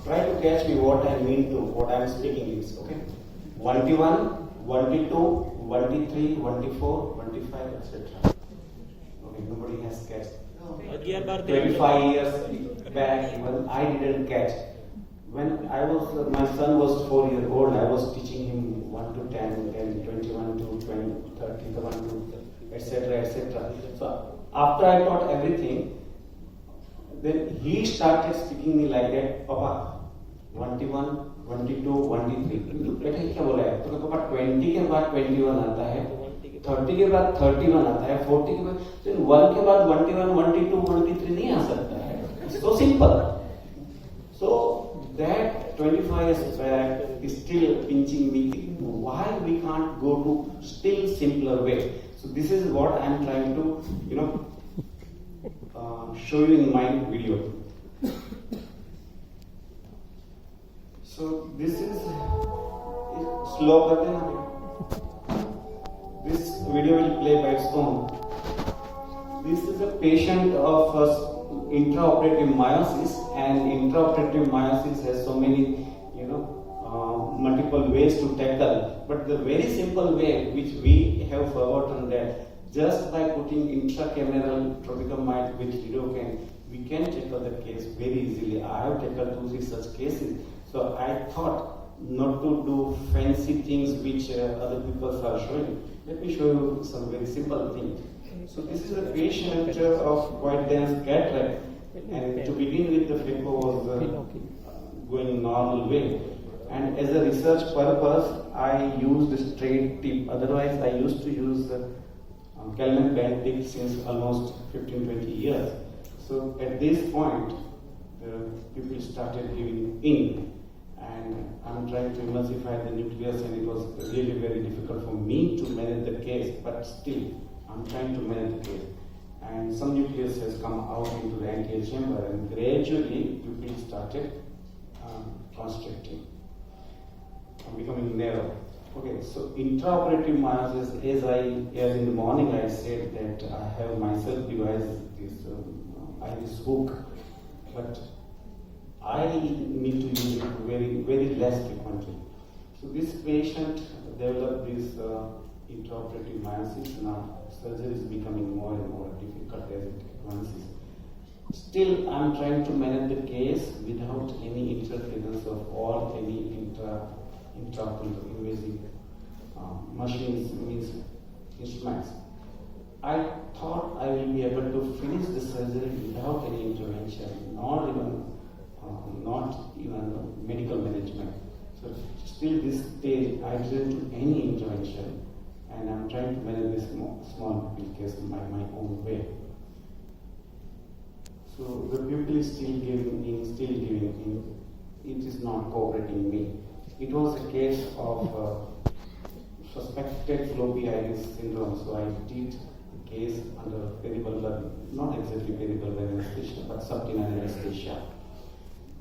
Try to catch me what I mean to, what I am speaking is, okay? 1T1, 1T2, 1T3, 1T4, 1T5, etc. Okay, nobody has catched. 25 years back, even I didn't catch. When my son was 4 years old, I was teaching him 1 to 10, then 21 to 20, 31 to, etc., etc. So after I taught everything, then he started speaking me like that, Papa, 1T1, 1T2, 1T3. बेटा क्या बोला है? तो पापा 20 के बाद 21 आता है, 30 के बाद 31 आता है, 40 के बाद, तो 1 के बाद 1T1, 1T2, 1T3 नहीं आ सकता है. So simple. So that 25 years back is still pinching me. Why we can't go to still simpler way? So this is what I am trying to, show you in my video. So this is slow कर देना. This video will play by its own. This is a patient of intraoperative miosis, and intraoperative miosis has so many, multiple ways to tackle. But the very simple way, which we have forgotten, that just by putting intracameral tropic amide with lidocaine, we can tackle the case very easily. I have tackled 2-3 such cases. So I thought not to do fancy things which other people are showing. Let me show you some very simple things. So this is a patient of quite dense cataract, and to begin with, the phaco was going normal way. And as a research purpose, I used a straight tip. Otherwise, I used to use Kelman band tip since almost 15-20 years. So at this point, the people started giving in, and I'm trying to emulsify the nucleus, and it was really very difficult for me to manage the case, but still, I'm trying to manage the case. And some nucleus has come out into the anterior chamber, and gradually people started constricting, becoming narrow. Okay, so intraoperative miosis, as in the morning I said that I have myself devised this iris hook, but I need to use it very, very less frequently. So this patient developed this intraoperative miosis. Now surgery is becoming more and more difficult as it advances. Still, I'm trying to manage the case without any interference of all any intraocular invasive machines, means instruments. I thought I will be able to finish the surgery without any intervention, not even medical management. So still this stage, I didn't do any intervention, and I'm trying to manage this small case by my own way. So the pupil is still giving in. It is not cooperating me. It was a case of suspected floppy iris syndrome, so I did the case under peribulbar, not exactly peribulbar anesthesia, but subtenal anesthesia.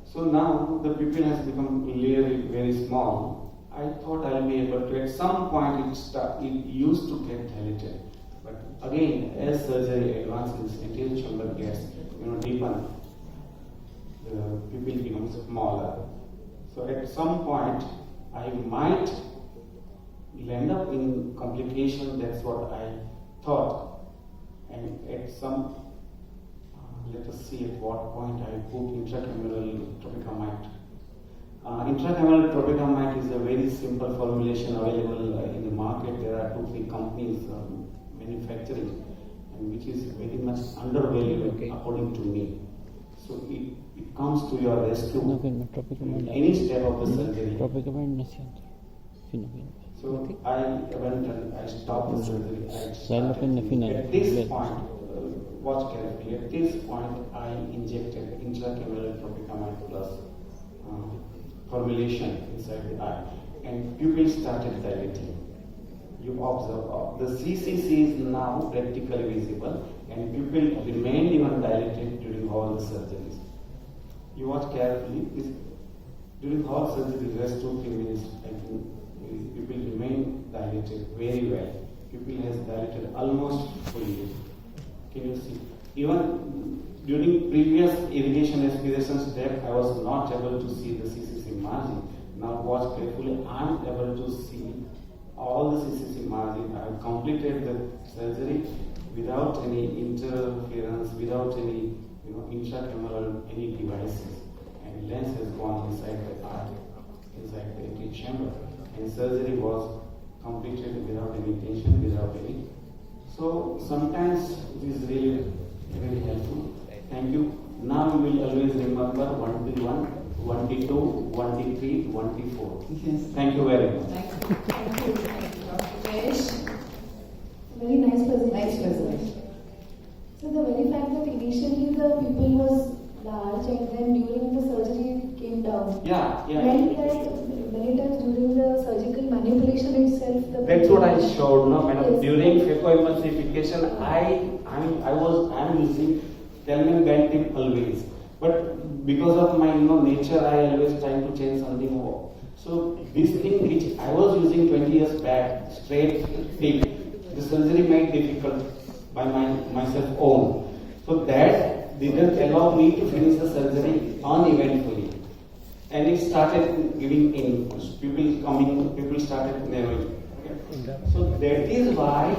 So now the pupil has become really very small. I thought I'll be able to, at some point it used to get dilated. But again, as surgery advances, anterior chamber gets deepened, the pupil becomes smaller. So at some point, I might end up in complication. That's what I thought. And at some, let us see at what point I put intracameral tropic amide. Intracameral tropic amide is a very simple formulation available in the market. There are 2-3 companies manufacturing, and which is very much undervalued according to me. So it comes to your rescue in any step of the surgery. So I abandoned, I stopped the surgery. At this point, watch carefully, at this point I injected intracameral tropic amide plus formulation inside the eye, and pupil started dilating. You observe, the CCC is now practically visible, and pupil remained even dilated during all the surgeries. You watch carefully. During all surgery, just 2-3 minutes, I think pupil remained dilated very well. Pupil has dilated almost fully. Can you see? Even during previous irrigation aspiration step, I was not able to see the CCC margin. Now watch carefully, I am able to see all the CCC margin. I have completed the surgery without any interference, without any intracameral any devices, and lens has gone inside the eye, inside the empty chamber, and surgery was completed without any tension, without any. So sometimes it is really very helpful. Thank you. Now you will always remember 1T1, 1T2, 1T3, 1T4. Yes. Thank you very much. Thank you, Dr. Jayesh. Very nice presentation. Nice presentation. So the very fact that initially the pupil was large and then during the surgery it came down. Yeah. Meant that many times during the surgical manipulation itself, the That's what I showed. No, madam. Yes. During phacoemulsification, I'm using Telman band tip always. But because of my nature, I always try to change something more. So this thing which I was using 20 years back, straight tip, the surgery made difficult by myself own. So that didn't allow me to finish the surgery uneventfully. And it started giving in. People started narrowing. Okay. So that is why,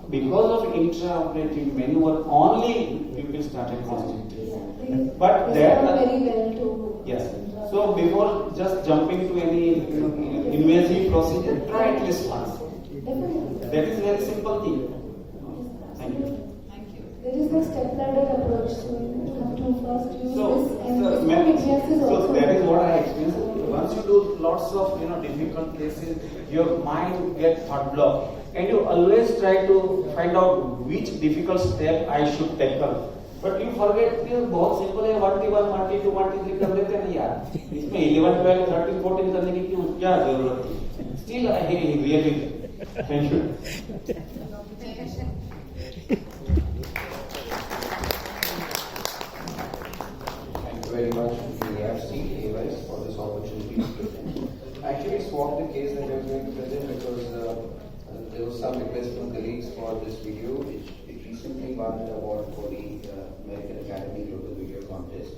because of intraoperative maneuver, only people started constricting. But that very well too. yes. So before just jumping to any invasive procedure, try at least once. Definitely. That is very simple thing. Thank you. Thank you. There is no step ladder approach, so you have to first use So, this and so that is what I experienced. Once you do lots of difficult cases, your mind gets thought block, and you always try to find out which difficult step I should tackle. But you forget कि बहुत simple है 1T1, 1T2, 1T3 कर लेते हैं यार. इसमें 11, 12, 13, 14 करने की क्या जरूरत है? Still I really thank you. Dr. Jayesh. Thank you very much to the AFC, AWS, for this opportunity to present. Actually, swapped the case that I was going to present because there was some request from colleagues for this video. It recently won an award for the American Academy Global Video Contest.